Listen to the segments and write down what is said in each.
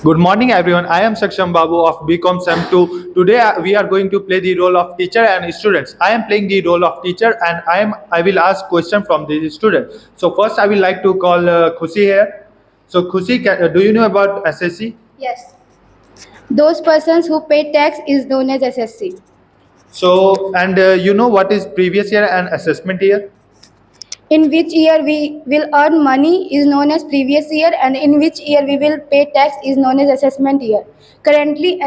Good morning, everyone. I am Saksham Babu of BCom Sem 2. Today we are going to play the role of teacher and students. I am playing the role of teacher, and I will ask question from the student. So first, I will like to call Khushi here. So Khushi, do you know about SSC? Yes. Those persons who pay tax is known as SSC. So and you know what is previous year and assessment year? In which year we will earn money is known as previous year, and in which year we will pay tax is known as assessment year. Currently,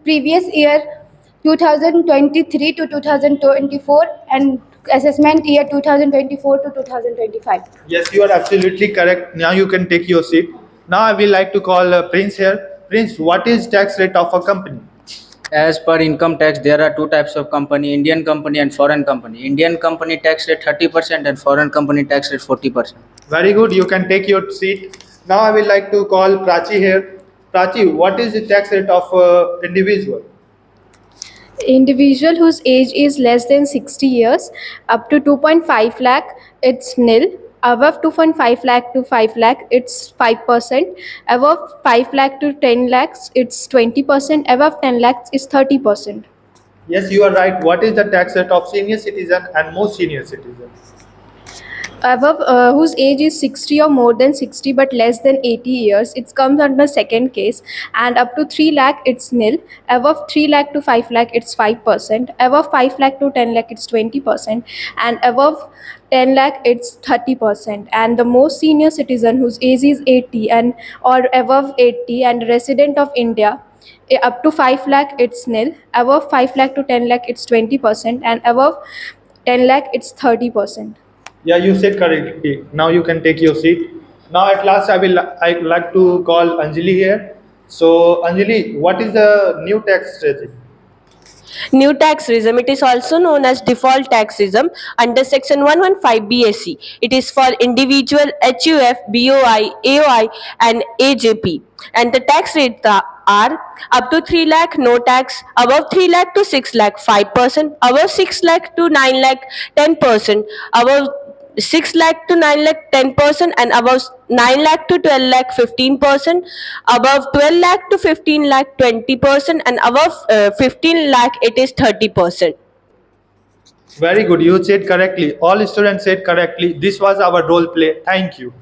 previous year 2023 to 2024 and assessment year 2024 to 2025. Yes, you are absolutely correct. Now you can take your seat. Now I will like to call Prince here. Prince, what is tax rate of a company? As per income tax, there are two types of company: Indian company and foreign company. Indian company tax rate 30% and foreign company tax rate 40%. Very good. You can take your seat. Now I will like to call Prachi here. Prachi, what is the tax rate of individual? Individual whose age is less than 60 years up to 2.5 lakh, it's nil. Above 2.5 lakh to 5 lakh, it's 5%. Above 5 lakh to 10 lakhs, it's 20%. Above 10 lakhs is 30%. Yes, you are right. What is the tax rate of senior citizen and most senior citizen? Above whose age is 60 or more than 60 but less than 80 years, it comes under second case. And up to 3 lakh, it's nil. Above 3 lakh to 5 lakh, it's 5%. Above 5 lakh to 10 lakh, it's 20%. And above 10 lakh, it's 30%. And the most senior citizen whose age is 80 and or above 80 and resident of India, up to 5 lakh, it's nil. Above 5 lakh to 10 lakh, it's 20%. And above 10 lakh, it's 30%. Yeah, you said correctly. Now you can take your seat. Now at last I like to call Anjali here. So Anjali, what is the new tax regime? New tax regime. It is also known as default tax regime under section 115 BSC. It is for individual HUF, BOI, AOI and AJP. And the tax rates are up to 3 lakh no tax, above 3 lakh to 6 lakh 5%, above 6 lakh to 9 lakh 10%, above 6 lakh to 9 lakh 10%, and above 9 lakh to 12 lakh 15%, above 12 lakh to 15 lakh 20%, and above 15 lakh it is 30%. Very good. You said correctly. All students said correctly. This was our role play. Thank you.